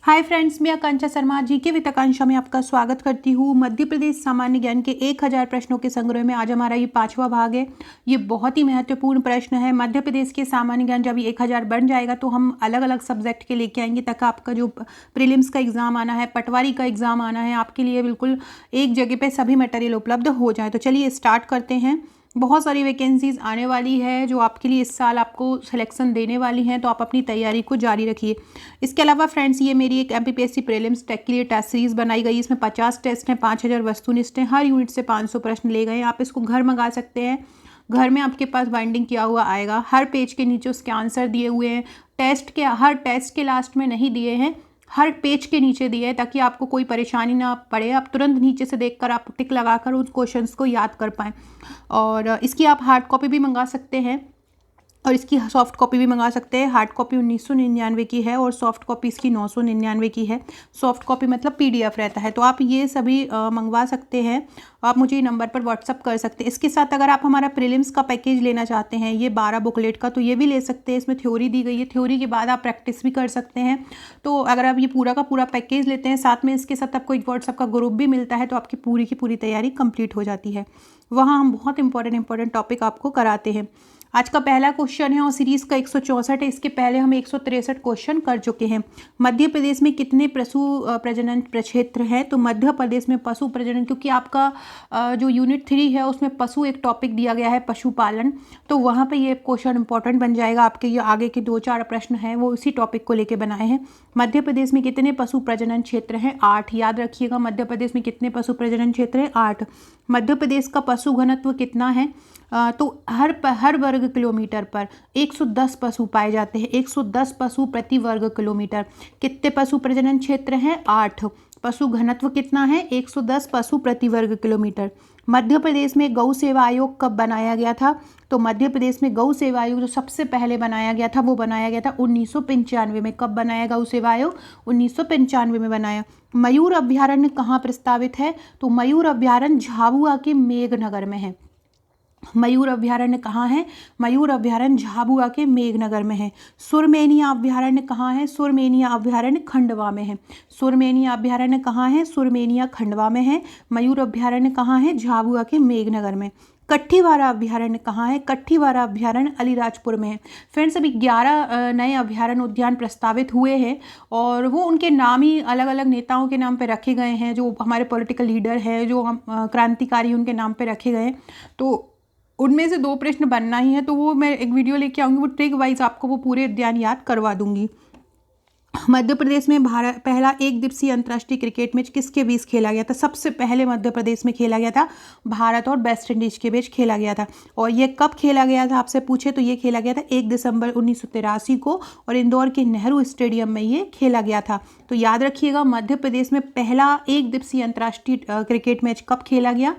Hi friends, मैं आकांक्षा Sharma GK with आकांक्षा में आपका स्वागत करती हूँ। मध्य प्रदेश सामान्य ज्ञान के 1000 प्रश्नों के संग्रह में आज हमारा ये 5वां भाग है। ये बहुत ही महत्वपूर्ण प्रश्न है। मध्य प्रदेश के सामान्य ज्ञान जब ये 1000 बन जाएगा तो हम अलग अलग सब्जेक्ट के लेके आएंगे, तक आपका जो प्रीलिम्स का एग्जाम आना है, पटवारी का एग्जाम आना है, आपके लिए बिल्कुल एक जगह पर सभी मटेरियल उपलब्ध हो जाए। तो चलिए स्टार्ट करते हैं। बहुत सारी वैकेंसीज आने वाली है जो आपके लिए इस साल आपको सिलेक्शन देने वाली हैं, तो आप अपनी तैयारी को जारी रखिए। इसके अलावा फ्रेंड्स, ये मेरी एक एमपीपीएससी प्रीलिम्स टेक के लिए टेस्ट सीरीज बनाई गई। इसमें 50 टेस्ट हैं, 5000 वस्तुनिष्ठ हैं, हर यूनिट से 500 प्रश्न ले गए हैं। आप इसको घर मंगा सकते हैं। घर में आपके पास बाइंडिंग किया हुआ आएगा। हर पेज के नीचे उसके आंसर दिए हुए हैं। हर टेस्ट के लास्ट में नहीं दिए हैं, हर पेज के नीचे दिए है, ताकि आपको कोई परेशानी ना पड़े। आप तुरंत नीचे से देखकर आप टिक लगाकर उन क्वेश्चंस को याद कर पाएँ। और इसकी आप हार्ड कॉपी भी मंगा सकते हैं और इसकी सॉफ्ट कॉपी भी मंगा सकते हैं। हार्ड कॉपी 1999 की है और सॉफ्ट कॉपी इसकी 999 की है। सॉफ्ट कॉपी मतलब पीडीएफ रहता है। तो आप ये सभी मंगवा सकते हैं। आप मुझे नंबर पर व्हाट्सअप कर सकते हैं। इसके साथ अगर आप हमारा प्रीलिम्स का पैकेज लेना चाहते हैं, ये 12 बुकलेट का, तो ये भी ले सकते हैं। इसमें थ्योरी दी गई है, थ्योरी के बाद आप प्रैक्टिस भी कर सकते हैं। तो अगर आप ये पूरा का पूरा पैकेज लेते हैं, साथ में इसके साथ आपको एक व्हाट्सअप का ग्रुप भी मिलता है, तो आपकी पूरी की पूरी तैयारी कंप्लीट हो जाती है। वहाँ हम बहुत इंपॉर्टेंट टॉपिक आपको कराते हैं। आज का पहला क्वेश्चन है और सीरीज़ का 164 है। इसके पहले हम 163 क्वेश्चन कर चुके हैं। मध्य प्रदेश में कितने पशु प्रजनन प्रक्षेत्र हैं? तो मध्य प्रदेश में पशु प्रजनन, क्योंकि आपका जो यूनिट 3 है उसमें पशु एक टॉपिक दिया गया है, पशुपालन, तो वहाँ पे ये क्वेश्चन इंपॉर्टेंट बन जाएगा। आपके ये आगे के 2-4 प्रश्न हैं वो इसी टॉपिक को लेके बनाए हैं। मध्य प्रदेश में कितने पशु प्रजनन क्षेत्र हैं? 8। याद रखिएगा, मध्य प्रदेश में कितने पशु प्रजनन क्षेत्र हैं? 8। मध्य प्रदेश का पशु घनत्व कितना है? तो हर वर्ग किलोमीटर पर 110 पशु पाए जाते हैं। 110 पशु प्रति वर्ग किलोमीटर। कितने पशु प्रजनन क्षेत्र हैं? 8। पशु घनत्व कितना है? 110 पशु प्रति वर्ग किलोमीटर। मध्य प्रदेश में गौ सेवा आयोग कब बनाया गया था? तो मध्य प्रदेश में गौ सेवा आयोग जो सबसे पहले बनाया गया था वो बनाया गया था 1995 में। कब बनाया गौ सेवा आयोग? 1995 में बनाया। मयूर अभ्यारण्य कहाँ प्रस्तावित है? तो मयूर अभ्यारण्य झाबुआ के मेघनगर में है। मयूर अभ्यारण्य कहाँ है? मयूर अभ्यारण्य झाबुआ के मेघनगर में है। सुरमेनिया अभ्यारण्य कहाँ है? सुरमेनिया अभ्यारण्य खंडवा में है। सुरमेनिया अभ्यारण्य कहाँ है? सुरमेनिया खंडवा में है। मयूर अभ्यारण्य कहाँ है? झाबुआ के मेघनगर में। कट्ठीवारा अभ्यारण्य कहाँ है? कट्ठीवारा अभ्यारण्य अलीराजपुर में है। फ्रेंड्स, अभी 11 नए अभ्यारण्य उद्यान प्रस्तावित हुए हैं और वो उनके नाम ही अलग अलग नेताओं के नाम पे रखे गए हैं, जो हमारे पॉलिटिकल लीडर हैं, जो हम क्रांतिकारी, उनके नाम पे रखे गए हैं। तो उनमें से 2 प्रश्न बनना ही है, तो वो मैं एक वीडियो लेके आऊँगी, वो ट्रिक वाइज आपको वो पूरे उद्यान याद करवा दूंगी। मध्य प्रदेश में पहला एक दिवसीय अंतर्राष्ट्रीय क्रिकेट मैच किसके बीच खेला गया था? सबसे पहले मध्य प्रदेश में खेला गया था भारत और वेस्ट इंडीज के बीच खेला गया था। और ये कब खेला गया था आपसे पूछे तो ये खेला गया था 1 दिसंबर 1983 को, और इंदौर के नेहरू स्टेडियम में ये खेला गया था। तो याद रखिएगा, मध्य प्रदेश में पहला एक दिवसीय अंतर्राष्ट्रीय क्रिकेट मैच कब खेला गया?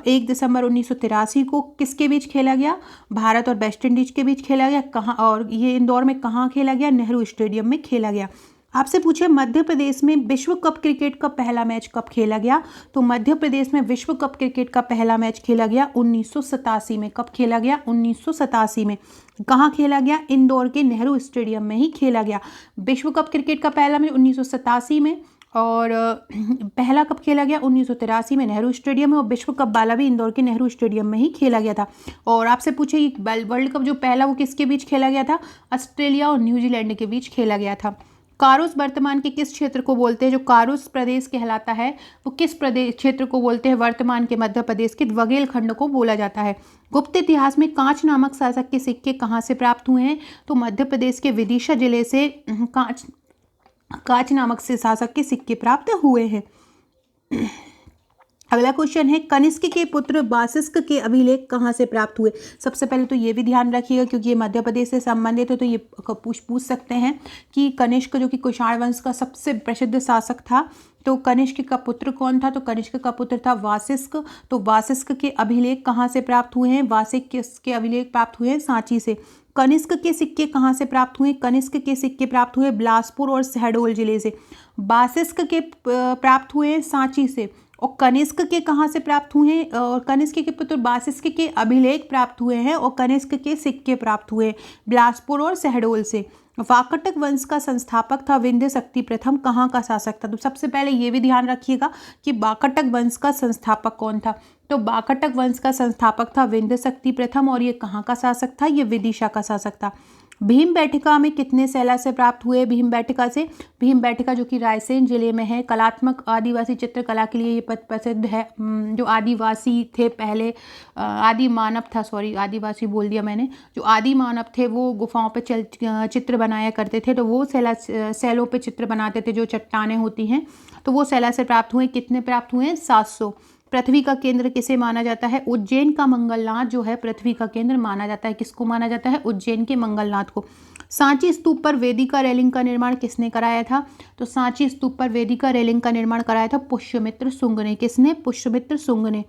1 दिसंबर 1983 को। किसके बीच खेला गया? भारत और वेस्ट इंडीज के बीच खेला गया। कहाँ? और ये इंदौर में कहाँ खेला गया? नेहरू स्टेडियम में खेला गया। आपसे पूछे मध्य प्रदेश में विश्व कप क्रिकेट का पहला मैच कब खेला गया? तो मध्य प्रदेश में विश्व कप क्रिकेट का पहला मैच खेला गया 1987 में। कब खेला गया? 1987 में। कहाँ खेला गया? इंदौर के नेहरू स्टेडियम में ही खेला गया। विश्व कप क्रिकेट का पहला मैच 1987 में, और पहला कब खेला गया? 1983 में नेहरू स्टेडियम में, और विश्व कप वाला भी इंदौर के नेहरू स्टेडियम में ही खेला गया था। और आपसे पूछे ये वर्ल्ड कप जो पहला वो किसके बीच खेला गया था? ऑस्ट्रेलिया और न्यूजीलैंड के बीच खेला गया था। कारुस वर्तमान के किस क्षेत्र को बोलते हैं? जो कारुस प्रदेश कहलाता है वो किस प्रदेश क्षेत्र को बोलते हैं? वर्तमान के मध्य प्रदेश के बघेलखंड को बोला जाता है। गुप्त इतिहास में कांच नामक शासक के सिक्के कहाँ से प्राप्त हुए हैं? तो मध्य प्रदेश के विदिशा जिले से कांच नामक से शासक के सिक्के प्राप्त हुए हैं। अगला क्वेश्चन है, कनिष्क के पुत्र वासिष्क के अभिलेख कहाँ से प्राप्त हुए? सबसे पहले तो ये भी ध्यान रखिएगा, क्योंकि ये मध्य प्रदेश से संबंधित है, तो ये पूछ सकते हैं कि कनिष्क जो कि कुषाण वंश का सबसे प्रसिद्ध शासक था, तो कनिष्क का पुत्र कौन था? तो कनिष्क का पुत्र था वासिष्क। तो वासिष्क के अभिलेख कहाँ से प्राप्त हुए हैं? वासिष्क के अभिलेख प्राप्त हुए हैं सांची से। कनिष्क के सिक्के कहाँ से प्राप्त हुए? कनिष्क के सिक्के प्राप्त हुए बिलासपुर और शहडोल जिले से। वासिष्क के प्राप्त हुए सांची से, और कनिष्क के कहाँ से प्राप्त हुए हैं? और कनिष्क के पुत्र वासिष्क के अभिलेख प्राप्त हुए हैं, और कनिष्क के सिक्के प्राप्त हुए बिलासपुर और शहडोल से। वाकाटक वंश का संस्थापक था विंध्य शक्ति प्रथम, कहाँ का शासक था? तो सबसे पहले ये भी ध्यान रखिएगा कि वाकाटक वंश का संस्थापक कौन था। तो वाकाटक वंश का संस्थापक था विंध्य शक्ति प्रथम, और ये कहाँ का शासक था? ये विदिशा का शासक था। भीमबेटका में कितने सैला से प्राप्त हुए? भीमबेटका से, भीमबेटका जो कि रायसेन जिले में है, कलात्मक आदिवासी चित्रकला के लिए ये प्रसिद्ध है। जो आदिवासी थे पहले, आदि मानव था, सॉरी आदिवासी बोल दिया मैंने, जो आदि मानव थे वो गुफाओं पे चित्र बनाया करते थे, तो वो सैलों पे चित्र बनाते थे, जो चट्टानें होती हैं, तो वो सैला से प्राप्त हुए। कितने प्राप्त हुए? 700। पृथ्वी का केंद्र किसे माना जाता है? उज्जैन का मंगलनाथ जो है पृथ्वी का केंद्र माना जाता है। किसको माना जाता है? उज्जैन के मंगलनाथ को। सांची स्तूप पर वेदिका रेलिंग का निर्माण किसने कराया था? तो सांची स्तूप पर वेदिका रेलिंग का निर्माण कराया था पुष्यमित्र शुंग ने। किसने? पुष्यमित्र शुंग ने।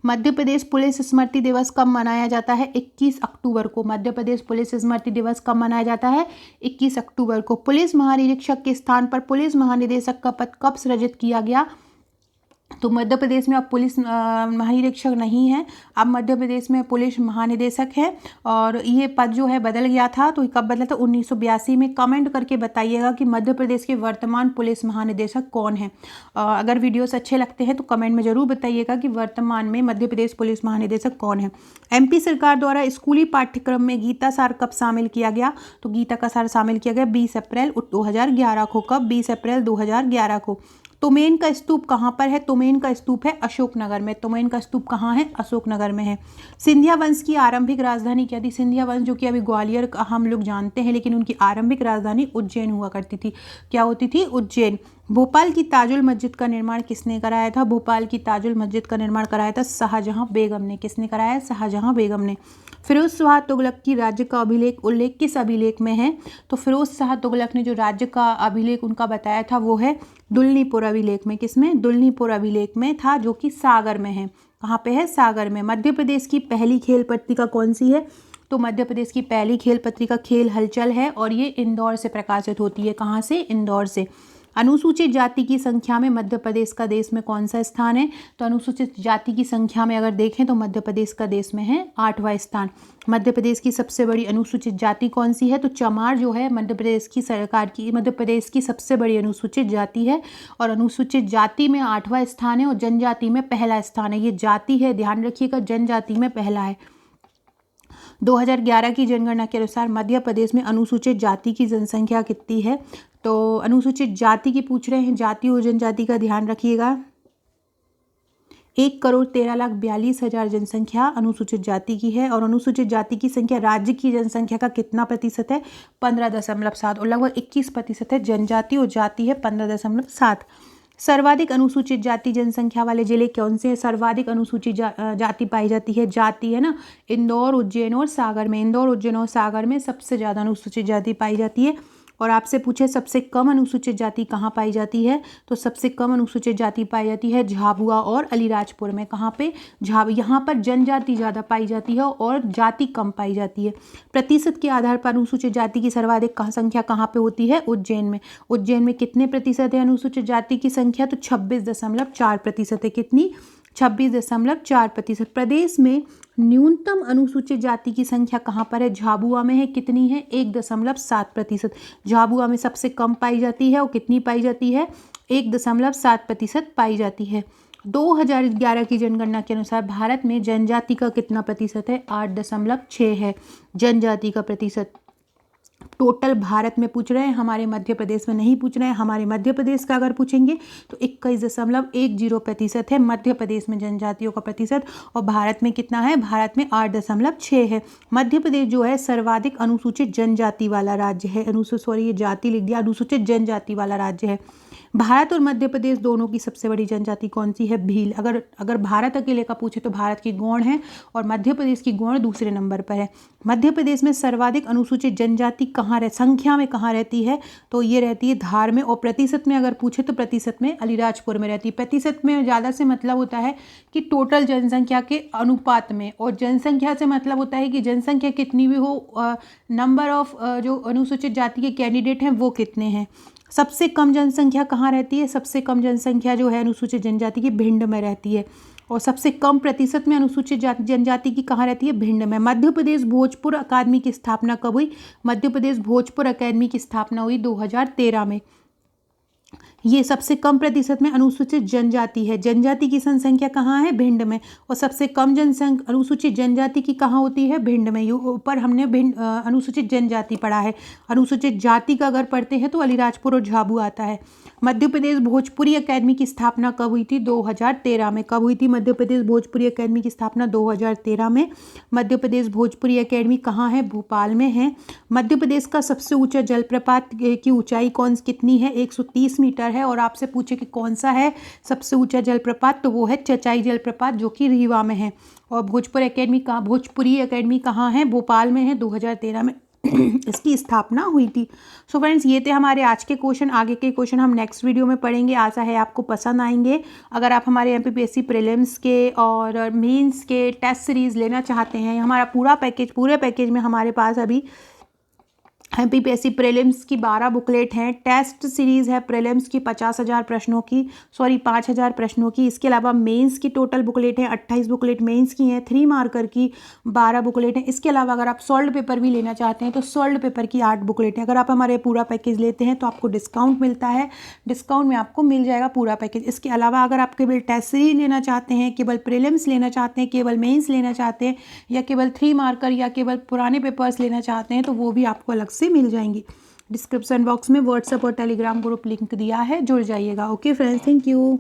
मध्य प्रदेश पुलिस स्मृति दिवस कब मनाया जाता है? 21 अक्टूबर को। मध्य प्रदेश पुलिस स्मृति दिवस कब मनाया जाता है? 21 अक्टूबर को। पुलिस महानिरीक्षक के स्थान पर पुलिस महानिदेशक का पद कब सृजित किया गया? तो मध्य प्रदेश में अब पुलिस महानिरीक्षक नहीं है, अब मध्य प्रदेश में पुलिस महानिदेशक है, और ये पद जो है बदल गया था। तो कब बदला था? 1982 में। कमेंट करके बताइएगा कि मध्य प्रदेश के वर्तमान पुलिस महानिदेशक कौन है। अगर वीडियोस अच्छे लगते हैं तो कमेंट में ज़रूर बताइएगा कि वर्तमान में मध्य प्रदेश पुलिस महानिदेशक कौन है। MP सरकार द्वारा स्कूली पाठ्यक्रम में गीता सार कब शामिल किया गया? तो गीता का सार शामिल किया गया 20 अप्रैल 2011 को। कब? 20 अप्रैल 2011 को। तुमेन का स्तूप कहाँ पर है? तुमेन का स्तूप है अशोकनगर में। तुमेन का स्तूप कहाँ है? अशोकनगर में है। सिंधिया वंश की आरंभिक राजधानी क्या थी? सिंधिया वंश जो कि अभी ग्वालियर का हम लोग जानते हैं, लेकिन उनकी आरंभिक राजधानी उज्जैन हुआ करती थी। क्या होती थी? उज्जैन। भोपाल की ताजुल मस्जिद का निर्माण किसने कराया था? भोपाल की ताजुल मस्जिद का निर्माण कराया था शाहजहां बेगम ने। किसने कराया? शाहजहां बेगम ने। फिरोज शाह तुगलक की राज्य का अभिलेख उल्लेख किस अभिलेख में है? तो फिरोज शाह तुगलक ने जो राज्य का अभिलेख उनका बताया था वो है दुल्लीपुर अभिलेख में। किसमें? दुल्लीपुर अभिलेख में था, जो कि सागर में है। कहाँ पे है? सागर में। मध्य प्रदेश की पहली खेल पत्रिका कौन सी है? तो मध्य प्रदेश की पहली खेल पत्रिका खेल हलचल है, और ये इंदौर से प्रकाशित होती है। कहाँ से? इंदौर से। अनुसूचित जाति की संख्या में मध्य प्रदेश का देश में कौन सा स्थान है? तो अनुसूचित जाति की संख्या में अगर देखें तो मध्य प्रदेश का देश में है 8वां स्थान। मध्य प्रदेश की सबसे बड़ी अनुसूचित जाति कौन सी है? तो चमार जो है मध्य प्रदेश की सरकार की, मध्य प्रदेश की सबसे बड़ी अनुसूचित जाति है, और अनुसूचित जाति में 8वां स्थान है, और जनजाति में पहला स्थान है। ये जाति है, ध्यान रखिएगा, जनजाति में पहला है। 2011 की जनगणना के अनुसार मध्य प्रदेश में अनुसूचित जाति की जनसंख्या कितनी है? तो अनुसूचित जाति की पूछ रहे हैं, जाति और जनजाति का ध्यान रखिएगा। 1,13,42,000 जनसंख्या अनुसूचित जाति की है, और अनुसूचित जाति की संख्या राज्य की जनसंख्या का कितना प्रतिशत है? 15.7, और लगभग 21% है। जनजाति और जाति है 15.7। सर्वाधिक अनुसूचित जाति जनसंख्या वाले जिले कौन से हैं? सर्वाधिक अनुसूचित जाति पाई जाती है, जाति है ना, इंदौर, उज्जैन और सागर में। इंदौर, उज्जैन और सागर में सबसे ज़्यादा अनुसूचित जाति पाई जाती है। और आपसे पूछे सबसे कम अनुसूचित जाति कहाँ पाई जाती है? तो सबसे कम अनुसूचित जाति पाई जाती है झाबुआ और अलीराजपुर में। कहाँ पे? यहाँ पर जनजाति ज़्यादा पाई जाती है और जाति कम पाई जाती है। प्रतिशत के आधार पर अनुसूचित जाति की सर्वाधिक संख्या कहाँ पे होती है? उज्जैन में। उज्जैन में कितने प्रतिशत है अनुसूचित जाति की संख्या? तो 26.4% है। कितनी? 26.4%। प्रदेश में न्यूनतम अनुसूचित जाति की संख्या कहाँ पर है? झाबुआ में है। कितनी है? 1.7%। झाबुआ में सबसे कम पाई जाती है, और कितनी पाई जाती है? 1.7% पाई जाती है। 2011 की जनगणना के अनुसार भारत में जनजाति का कितना प्रतिशत है? 8.6 है जनजाति का प्रतिशत। टोटल भारत में पूछ रहे हैं, हमारे मध्य प्रदेश में नहीं पूछ रहे हैं। हमारे मध्य प्रदेश का अगर पूछेंगे तो 21.10% है मध्य प्रदेश में जनजातियों का प्रतिशत, और भारत में कितना है? भारत में 8.6 है। मध्य प्रदेश जो है सर्वाधिक अनुसूचित जनजाति वाला राज्य है। ये जाति लिख दिया, अनुसूचित जनजाति वाला राज्य है। भारत और मध्य प्रदेश दोनों की सबसे बड़ी जनजाति कौन सी है? भील। अगर भारत अकेले का पूछे तो भारत की गौड़ है, और मध्य प्रदेश की गौड़ दूसरे नंबर पर है। मध्य प्रदेश में सर्वाधिक अनुसूचित जनजाति संख्या में कहाँ रहती है? तो ये रहती है धार में, और प्रतिशत में अगर पूछे तो प्रतिशत में अलीराजपुर में रहती है। प्रतिशत में ज़्यादा से मतलब होता है कि टोटल जनसंख्या के अनुपात में, और जनसंख्या से मतलब होता है कि जनसंख्या कितनी भी हो, नंबर ऑफ जो अनुसूचित जाति के कैंडिडेट हैं वो कितने हैं। सबसे कम जनसंख्या कहाँ रहती है? सबसे कम जनसंख्या जो है अनुसूचित जनजाति की भिंड में रहती है। और सबसे कम प्रतिशत में अनुसूचित जनजाति की कहाँ रहती है? भिंड में। मध्य प्रदेश भोजपुर अकादमी की स्थापना कब हुई? मध्य प्रदेश भोजपुर अकादमी की स्थापना हुई 2013 में। ये सबसे कम प्रतिशत में अनुसूचित जनजाति है। जनजाति की जनसंख्या कहाँ है? भिंड में। और सबसे कम जनसंख्या अनुसूचित जनजाति की कहाँ होती है? भिंड में। ये ऊपर हमने भिंड अनुसूचित जनजाति पढ़ा है। अनुसूचित जाति का अगर पढ़ते हैं तो अलीराजपुर और झाबू आता है। मध्य प्रदेश भोजपुरी अकादमी की स्थापना कब हुई थी? 2013 में। कब हुई थी मध्य प्रदेश भोजपुरी अकादमी की स्थापना? 2013 में। मध्य प्रदेश भोजपुरी अकादमी कहाँ है? भोपाल में है। मध्य प्रदेश का सबसे ऊंचा जलप्रपात की ऊंचाई कितनी है? 130 मीटर है। और आपसे पूछे कि कौन सा है सबसे ऊंचा जलप्रपात, तो वो है चचाई जलप्रपात जो कि रीवा में है। और भोजपुरी अकेडमी कहाँ है? भोपाल में है। 2013 में इसकी स्थापना हुई थी। सो फ्रेंड्स, ये थे हमारे आज के क्वेश्चन। आगे के क्वेश्चन हम नेक्स्ट वीडियो में पढ़ेंगे। आशा है आपको पसंद आएंगे। अगर आप हमारे MPPSC प्रीलिम्स के और मेंस के टेस्ट सीरीज़ लेना चाहते हैं, हमारा पूरे पैकेज में हमारे पास अभी MPPSC प्रीलिम्स की 12 बुकलेट हैं। टेस्ट सीरीज़ है प्रीलिम्स की 50,000 प्रश्नों की, 5,000 प्रश्नों की। इसके अलावा मेंस की टोटल बुकलेट हैं 28 बुकलेट मेंस की हैं। 3 मार्कर की 12 बुकलेट हैं। इसके अलावा अगर आप सॉल्व्ड पेपर भी लेना चाहते हैं तो सॉल्व्ड पेपर की 8 बुकलेट हैं। अगर आप हमारे पूरा पैकेज लेते हैं तो आपको डिस्काउंट मिलता है। डिस्काउंट में आपको मिल जाएगा पूरा पैकेज। इसके अलावा अगर आप केवल टेस्ट सीरीज लेना चाहते हैं, केवल प्रीलिम्स लेना चाहते हैं, केवल मेंस लेना चाहते हैं, या केवल 3 मार्कर या केवल पुराने पेपर्स लेना चाहते हैं, तो वो भी आपको अलग से मिल जाएंगी। डिस्क्रिप्शन बॉक्स में व्हाट्सएप और टेलीग्राम ग्रुप लिंक दिया है, जुड़ जाइएगा। Okay friends, thank you.